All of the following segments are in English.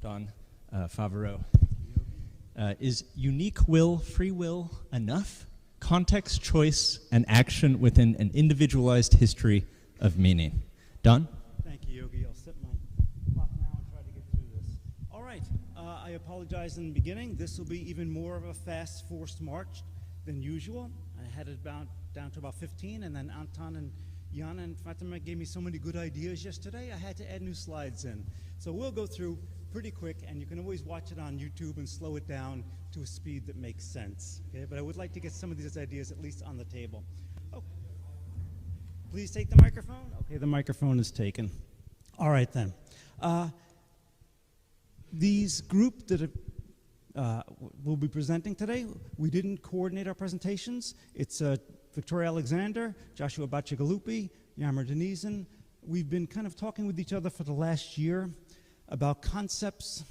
Don Favareau. Is unique will, free will, enough? Context, choice, and action within an individualized history of meaning. Don? Thank you, Yogi. I'll set my clock now and try to get through this. All right. I apologize in the beginning. This will be even more of a fast, forced march than usual. I had it down to about 15, and then Anton and Jan and Fatima gave me so many good ideas yesterday, I had to add new slides in. So we'll go through pretty quick, and you can always watch it on YouTube and slow it down to a speed that makes sense. Okay? But I would like to get some of these ideas at least on the table. Oh, please take the microphone. Okay, the microphone is taken. All right, then. These group that we'll be presenting today, we didn't coordinate our presentations. It's Victoria Alexander, Joshua Bacigalupi, Yammer Denizen. We've been kind of talking with each other for the last year about concepts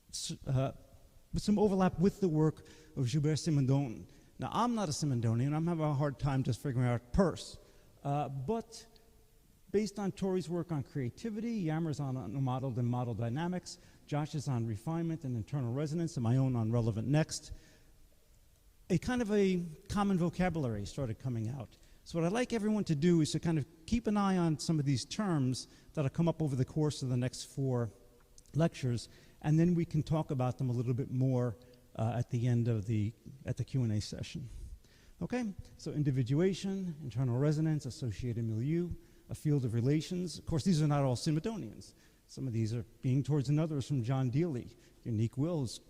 with some overlap with the work of Gilbert Simondon. Now, I'm not a Simondonian. I'm having a hard time just figuring out Peirce. But based on Tori's work on creativity, Yammer's on modeled and model dynamics, Josh is on refinement and internal resonance, and my own on relevant next, a kind of a common vocabulary started coming out. So what I'd like everyone to do is to kind of keep an eye on some of these terms that'll come up over the course of the next 4 lectures, and then we can talk about them a little bit more at the end of the Q&A session. Okay, so individuation, internal resonance, associated milieu, a field of relations. Of course, these are not all Simondonians. Some of these are being towards another from John Dealey. Unique wills,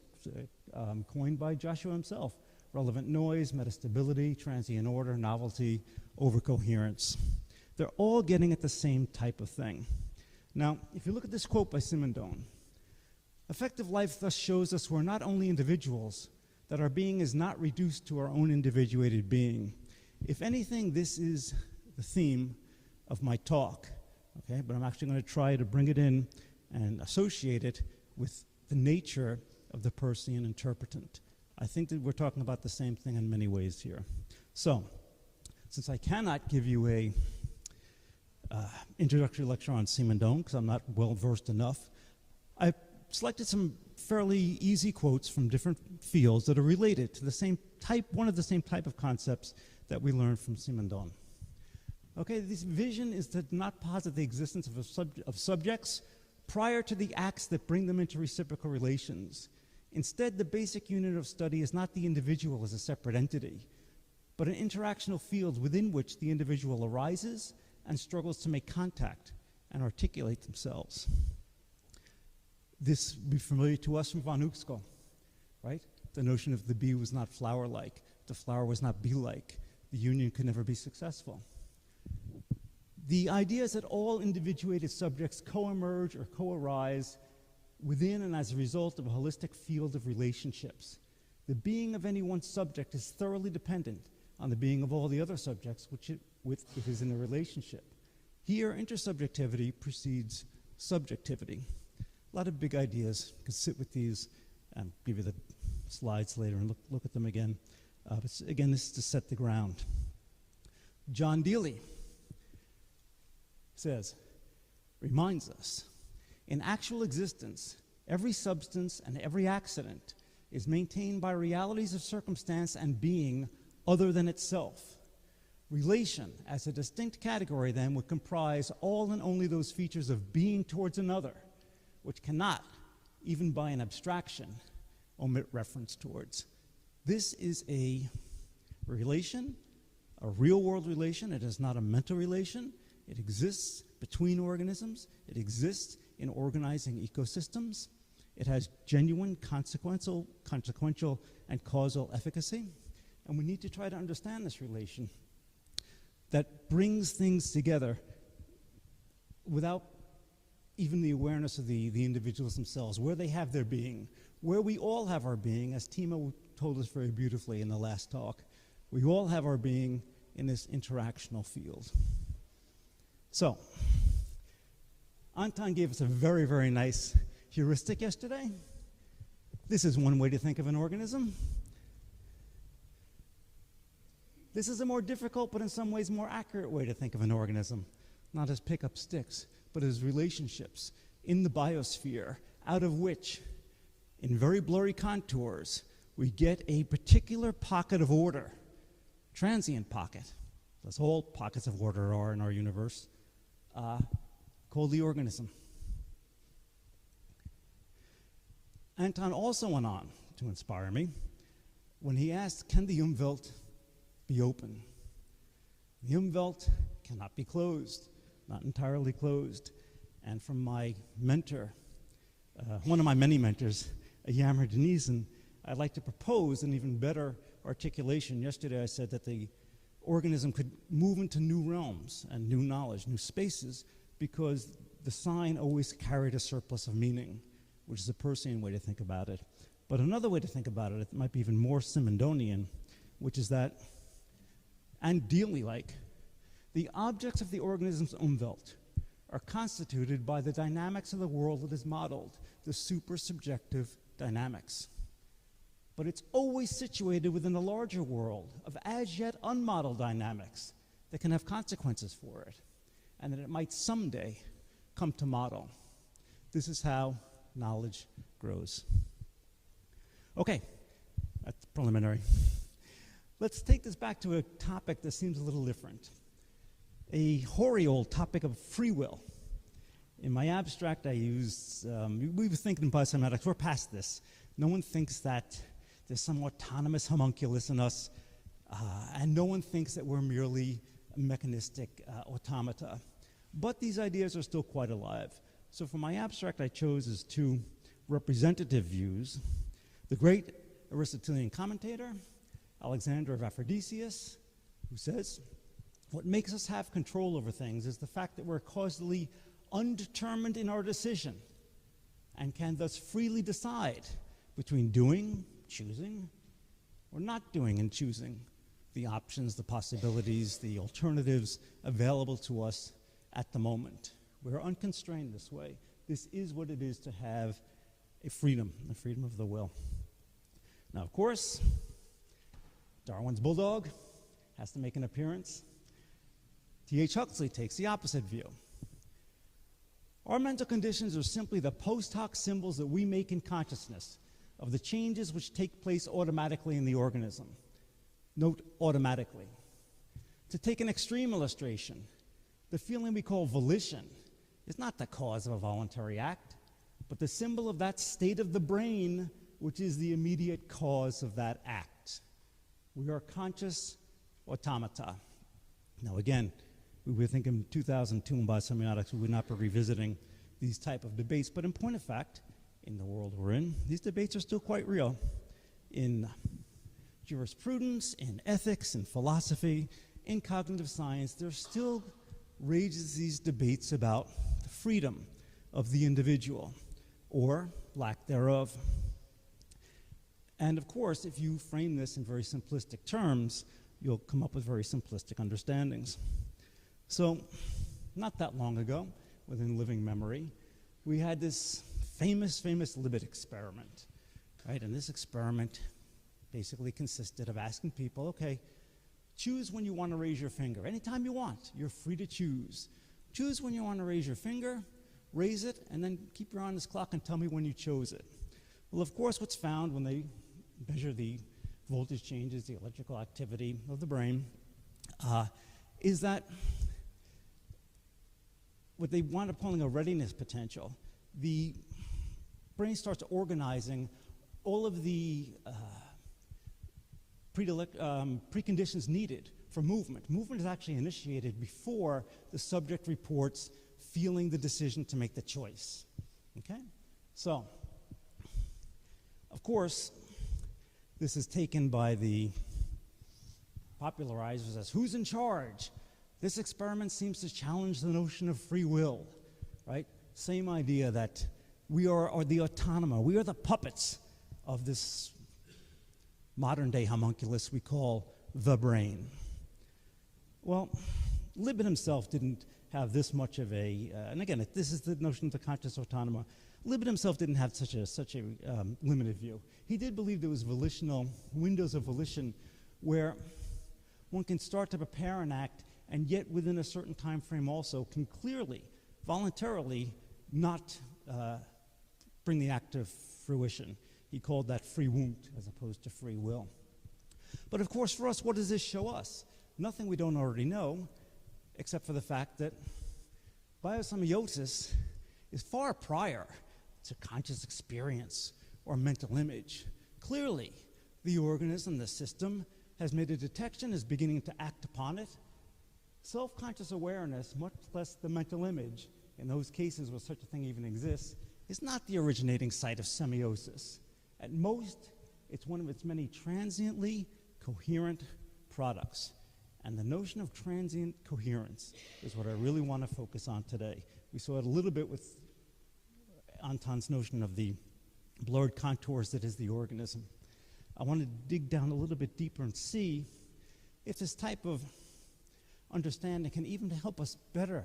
coined by Joshua himself. Relevant noise, metastability, transient order, novelty, overcoherence. They're all getting at the same type of thing. Now, if you look at this quote by Simondon, effective life thus shows us we're not only individuals, that our being is not reduced to our own individuated being. If anything, this is the theme of my talk, okay? But I'm actually going to try to bring it in and associate it with the nature of the Peircean interpretant. I think that we're talking about the same thing in many ways here. So, since I cannot give you a introductory lecture on Simondon, because I'm not well-versed enough, I selected some fairly easy quotes from different fields that are related to the same type, one of the same type of concepts that we learned from Simondon. Okay, this vision is to not posit the existence of subjects prior to the acts that bring them into reciprocal relations. Instead, the basic unit of study is not the individual as a separate entity, but an interactional field within which the individual arises and struggles to make contact and articulate themselves. This will be familiar to us from von Uexküll, right? The notion of the bee was not flower-like, the flower was not bee-like, the union could never be successful. The idea is that all individuated subjects co-emerge or co-arise within and as a result of a holistic field of relationships. The being of any one subject is thoroughly dependent on the being of all the other subjects with it is in a relationship. Here, intersubjectivity precedes subjectivity. A lot of big ideas. You can sit with these and give you the slides later and look at them again. But again, this is to set the ground. John Dealey reminds us, in actual existence, every substance and every accident is maintained by realities of circumstance and being other than itself. Relation, as a distinct category, then, would comprise all and only those features of being towards another, which cannot, even by an abstraction, omit reference towards. This is a relation, a real-world relation. It is not a mental relation. It exists between organisms. It exists in organizing ecosystems. It has genuine consequential and causal efficacy. And we need to try to understand this relation that brings things together without even the awareness of the individuals themselves, where they have their being, where we all have our being, as Timo told us very beautifully in the last talk. We all have our being in this interactional field. So, Anton gave us a very, very nice heuristic yesterday. This is one way to think of an organism. This is a more difficult, but in some ways more accurate way to think of an organism. Not as pick up sticks, but as relationships in the biosphere, out of which, in very blurry contours, we get a particular pocket of order, transient pocket, as all pockets of order are in our universe, called the organism. Anton also went on to inspire me when he asked, can the Umwelt be open? The Umwelt cannot be closed, not entirely closed. And from my mentor, one of my many mentors, Yammer Denizen, I'd like to propose an even better articulation. Yesterday I said that the organism could move into new realms and new knowledge, new spaces, because the sign always carried a surplus of meaning, which is a Peircean way to think about it. But another way to think about it, it might be even more Simondonian, which is that, and Dealey-like, the objects of the organism's Umwelt are constituted by the dynamics of the world that is modeled, the super-subjective dynamics. But it's always situated within a larger world of as yet unmodeled dynamics that can have consequences for it, and that it might someday come to model. This is how knowledge grows. Okay, that's preliminary. Let's take this back to a topic that seems a little different. A hoary old topic of free will. In my abstract, I used, we were thinking in biosemiotics, we're past this. No one thinks that there's some autonomous homunculus in us, and no one thinks that we're merely mechanistic automata. But these ideas are still quite alive. So for my abstract, I chose as two representative views the great Aristotelian commentator, Alexander of Aphrodisias, who says, what makes us have control over things is the fact that we're causally undetermined in our decision and can thus freely decide between doing, choosing, or not doing and choosing the options, the possibilities, the alternatives available to us at the moment. We're unconstrained this way. This is what it is to have a freedom of the will. Now, of course, Darwin's bulldog has to make an appearance. T.H. Huxley takes the opposite view. Our mental conditions are simply the post hoc symbols that we make in consciousness of the changes which take place automatically in the organism. Note, automatically. To take an extreme illustration, the feeling we call volition is not the cause of a voluntary act, but the symbol of that state of the brain which is the immediate cause of that act. We are conscious automata. Now again, we would think in 2002 in biosemiotics we would not be revisiting these type of debates, but in point of fact, in the world we're in, these debates are still quite real. In jurisprudence, in ethics, in philosophy, in cognitive science, there still rages these debates about the freedom of the individual, or lack thereof. And of course, if you frame this in very simplistic terms, you'll come up with very simplistic understandings. So, not that long ago, within living memory, we had this famous Libet experiment, right? And this experiment basically consisted of asking people, okay, choose when you want to raise your finger. Anytime you want, you're free to choose. Choose when you want to raise your finger, raise it, and then keep your eye on this clock and tell me when you chose it. Well, of course, what's found when they measure the voltage changes, the electrical activity of the brain, is that what they wind up calling a readiness potential, the brain starts organizing all of the preconditions needed for movement. Movement is actually initiated before the subject reports feeling the decision to make the choice. Okay? So, of course, this is taken by the popularizers as who's in charge? This experiment seems to challenge the notion of free will, right? Same idea that we are the autonoma, we are the puppets of this modern day homunculus we call the brain. Well, Libet himself didn't have this much of a, and again, this is the notion of the conscious autonoma. Libet himself didn't have such a limited view. He did believe there was volitional windows of volition where one can start to prepare an act and yet within a certain time frame also can clearly, voluntarily not bring the act to fruition. He called that free wundt as opposed to free will. But of course, for us, what does this show us? Nothing we don't already know, except for the fact that biosemiosis is far prior to conscious experience or mental image. Clearly, the organism, the system, has made a detection, is beginning to act upon it. Self-conscious awareness, much less the mental image, in those cases where such a thing even exists, is not the originating site of semiosis. At most, it's one of its many transiently coherent products. And the notion of transient coherence is what I really want to focus on today. We saw it a little bit with Anton's notion of the blurred contours that is the organism. I want to dig down a little bit deeper and see if this type of understanding can even help us better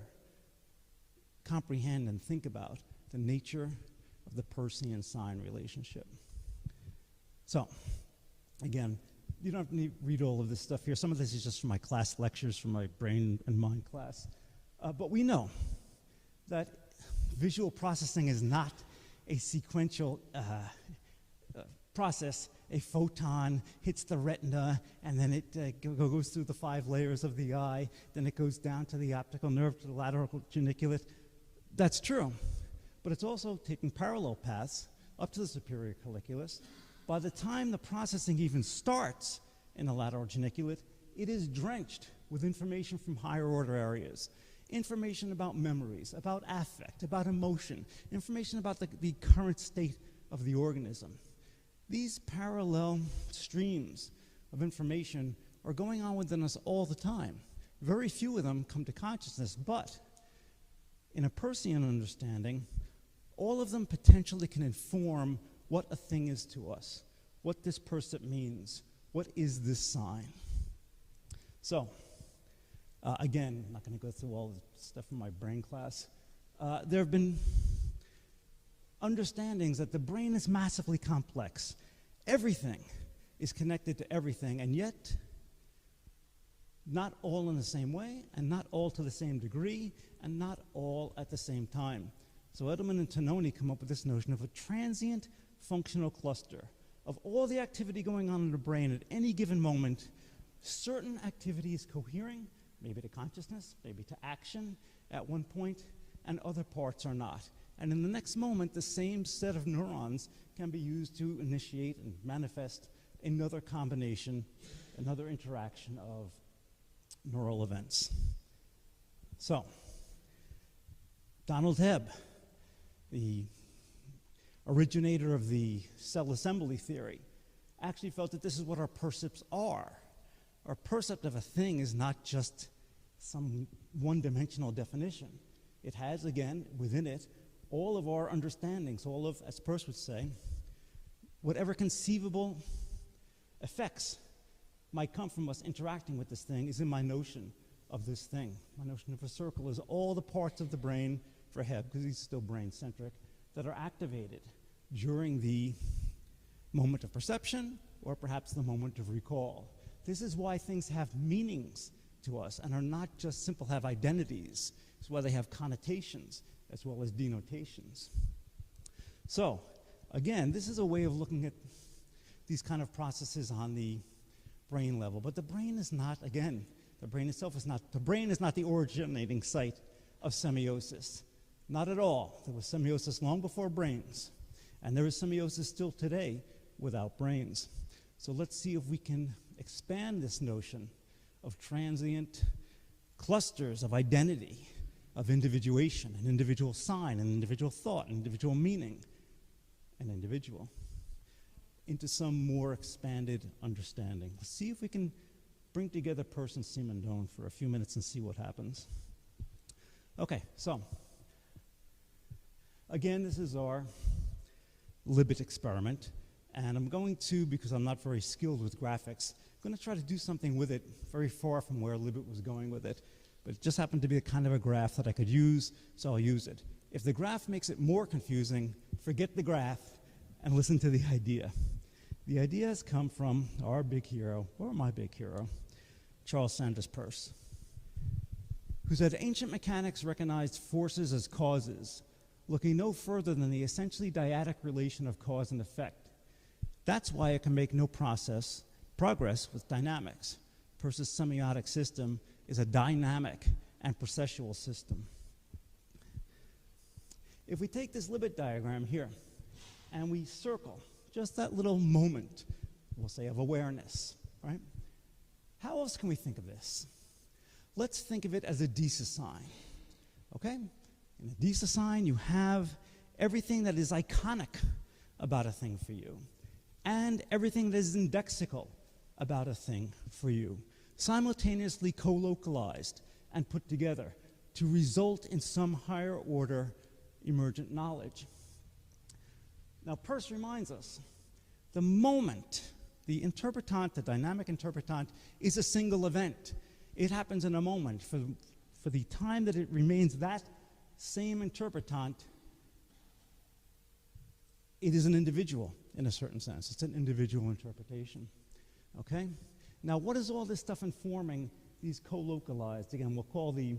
comprehend and think about the nature of the Peircean-sign relationship. So, again, you don't have to read all of this stuff here. Some of this is just from my class lectures, from my brain and mind class. But we know that visual processing is not a sequential process. A photon hits the retina, and then it goes through the 5 layers of the eye, then it goes down to the optical nerve, to the lateral geniculate. That's true, but it's also taking parallel paths up to the superior colliculus. By the time the processing even starts in the lateral geniculate, it is drenched with information from higher order areas, information about memories, about affect, about emotion, information about the current state of the organism. These parallel streams of information are going on within us all the time. Very few of them come to consciousness, but in a Peircean understanding, all of them potentially can inform what a thing is to us, what this percept means, what is this sign. So, again, I'm not going to go through all the stuff from my brain class. There have been understandings that the brain is massively complex. Everything is connected to everything, and yet not all in the same way, and not all to the same degree, and not all at the same time. So Edelman and Tononi come up with this notion of a transient functional cluster of all the activity going on in the brain at any given moment. Certain activity is cohering, maybe to consciousness, maybe to action at one point, and other parts are not. And in the next moment, the same set of neurons can be used to initiate and manifest another combination, another interaction of neural events. So, Donald Hebb, the originator of the cell assembly theory, actually felt that this is what our percepts are. Our percept of a thing is not just some one-dimensional definition. It has, again, within it, all of our understandings, all of, as Peirce would say, whatever conceivable effects might come from us interacting with this thing is in my notion of this thing. My notion of a circle is all the parts of the brain, for Hebb, because he's still brain-centric, that are activated during the moment of perception or perhaps the moment of recall. This is why things have meanings to us and are not just simple, have identities. It's why they have connotations as well as denotations. So, again, this is a way of looking at these kind of processes on the brain level. But the brain is not, again, the brain itself is not, the brain is not the originating site of semiosis. Not at all. There was semiosis long before brains. And there is semiosis still today without brains. So let's see if we can expand this notion of transient clusters of identity, of individuation, an individual sign, an individual thought, an individual meaning, an individual, into some more expanded understanding. Let's see if we can bring together Peirce and Simondon for a few minutes and see what happens. Okay, so again, this is our Libet experiment, and I'm going to, because I'm not very skilled with graphics, I'm going to try to do something with it very far from where Libet was going with it, but it just happened to be a kind of a graph that I could use, so I'll use it. If the graph makes it more confusing, forget the graph and listen to the idea. The idea has come from our big hero, or my big hero, Charles Sanders Peirce, who said ancient mechanics recognized forces as causes, looking no further than the essentially dyadic relation of cause and effect. That's why it can make no progress with dynamics. Peirce's semiotic system is a dynamic and processual system. If we take this Libet diagram here and we circle just that little moment, we'll say, of awareness, right? How else can we think of this? Let's think of it as a Deesa sign, okay? In a Deesa sign, you have everything that is iconic about a thing for you and everything that is indexical about a thing for you, simultaneously co-localized and put together to result in some higher order emergent knowledge. Now, Peirce reminds us, the moment, the interpretant, the dynamic interpretant, is a single event. It happens in a moment. For the time that it remains that same interpretant, it is an individual in a certain sense. It's an individual interpretation, okay? Now, what is all this stuff informing these co-localized? Again, we'll call the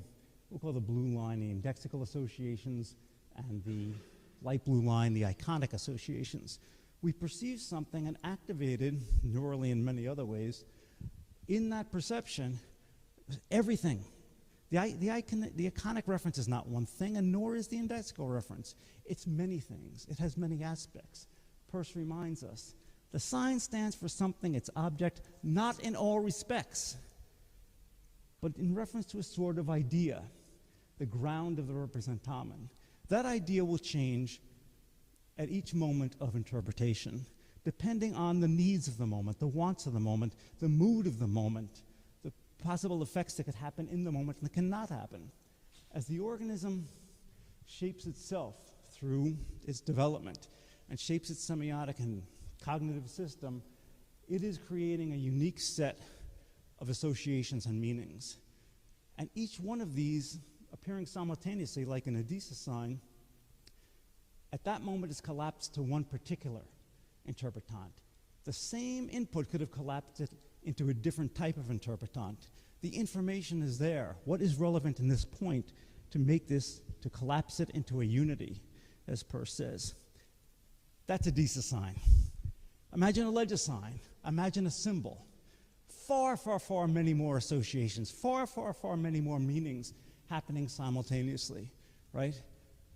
blue line the indexical associations and the light blue line the iconic associations. We perceive something and activated, neurally in many other ways, in that perception, everything. The iconic reference is not one thing, and nor is the indexical reference. It's many things. It has many aspects. Peirce reminds us, the sign stands for something, its object, not in all respects, but in reference to a sort of idea, the ground of the representamen. That idea will change at each moment of interpretation, depending on the needs of the moment, the wants of the moment, the mood of the moment, the possible effects that could happen in the moment and that cannot happen. As the organism shapes itself through its development and shapes its semiotic and cognitive system, it is creating a unique set of associations and meanings. And each one of these, appearing simultaneously like an Deesa sign, at that moment is collapsed to one particular interpretant. The same input could have collapsed it into a different type of interpretant. The information is there. What is relevant in this point to make this, to collapse it into a unity, as Peirce says? That's a Deesa sign. Imagine a ledger sign. Imagine a symbol. Far, far, far many more associations. Far, far, far many more meanings happening simultaneously, right?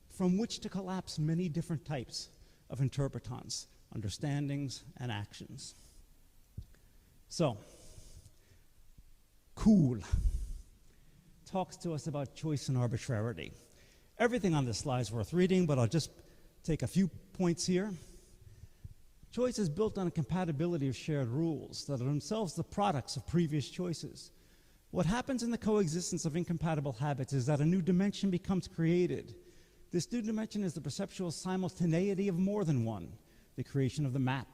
From which to collapse many different types of interpretants, understandings, and actions. So, cool talks to us about choice and arbitrarity. Everything on this slide is worth reading, but I'll just take a few points here. Choice is built on a compatibility of shared rules that are themselves the products of previous choices. What happens in the coexistence of incompatible habits is that a new dimension becomes created. This new dimension is the perceptual simultaneity of more than one, the creation of the map,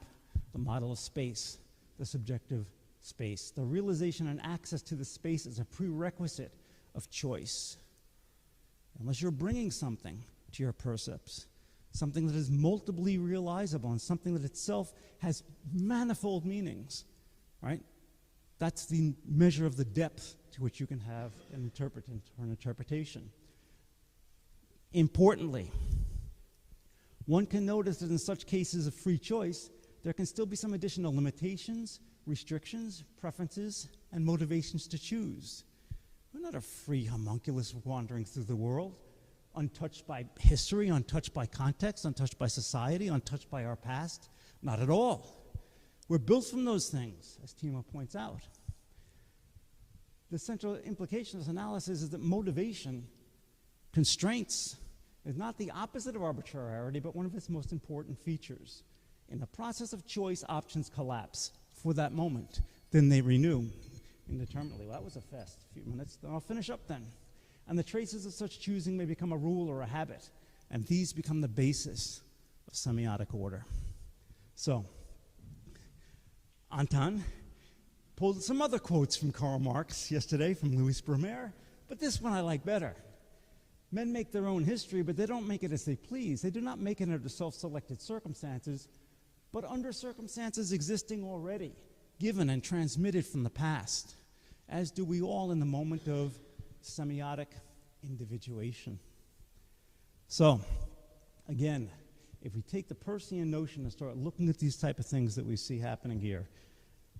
the model of space, the subjective space. The realization and access to the space is a prerequisite of choice. Unless you're bringing something to your percepts, something that is multiply realizable and something that itself has manifold meanings, right? That's the measure of the depth to which you can have an interpretant or an interpretation. Importantly, one can notice that in such cases of free choice, there can still be some additional limitations, restrictions, preferences, and motivations to choose. We're not a free homunculus wandering through the world, untouched by history, untouched by context, untouched by society, untouched by our past. Not at all. We're built from those things, as Timo points out. The central implication of this analysis is that motivation, constraints, is not the opposite of arbitrarity, but one of its most important features. In the process of choice, options collapse for that moment. Then they renew indeterminately. Well, that was a fast few minutes. I'll finish up then. And the traces of such choosing may become a rule or a habit, and these become the basis of semiotic order. So, Anton pulled some other quotes from Karl Marx yesterday from Louis Brumaire, but this one I like better. Men make their own history, but they don't make it as they please. They do not make it under self-selected circumstances, but under circumstances existing already, given and transmitted from the past, as do we all in the moment of semiotic individuation. So, Again, if we take the Peircean notion and start looking at these type of things that we see happening here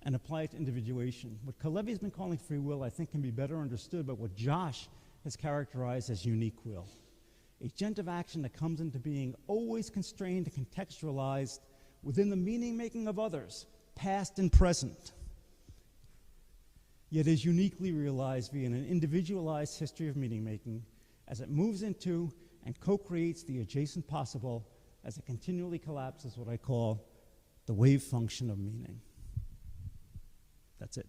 and apply it to individuation, what Kalevi's been calling free will, I think, can be better understood by what Josh has characterized as unique will. A gent of action that comes into being always constrained and contextualized within the meaning-making of others, past and present, yet is uniquely realized via an individualized history of meaning-making as it moves into and co-creates the adjacent possible as it continually collapses what I call the wave function of meaning. That's it.